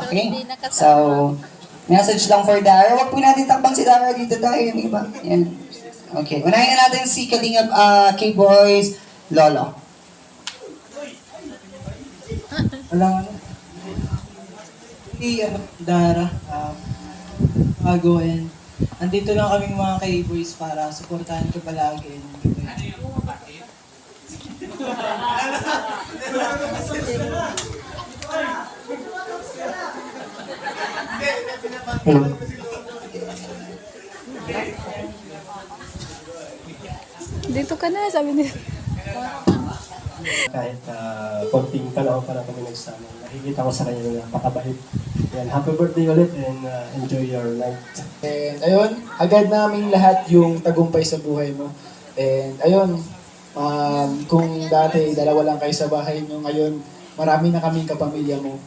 Okay? So, message lang for Dara. Huwag po natin takbang si Dara dito tayo yung iba. Yan. Okay, unahin na natin si Kalingap K-Boys Lolo. Walang ano. Hindi, Dara, bago and andito lang kaming mga K-Boys para supportahan ko palagi. Ano yung kapatid? Dito ka na, sabi niya. Kahit konting panahon pa lang kami nagsama, nakikita ko sa kanya na napakabait. Yan, happy birthday ulit and enjoy your night. And ayun, agad naming lahat yung tagumpay sa buhay mo. And ayun, kung dati dalawa lang kayo sa bahay nyo, ngayon marami na kaming kapamilya mo.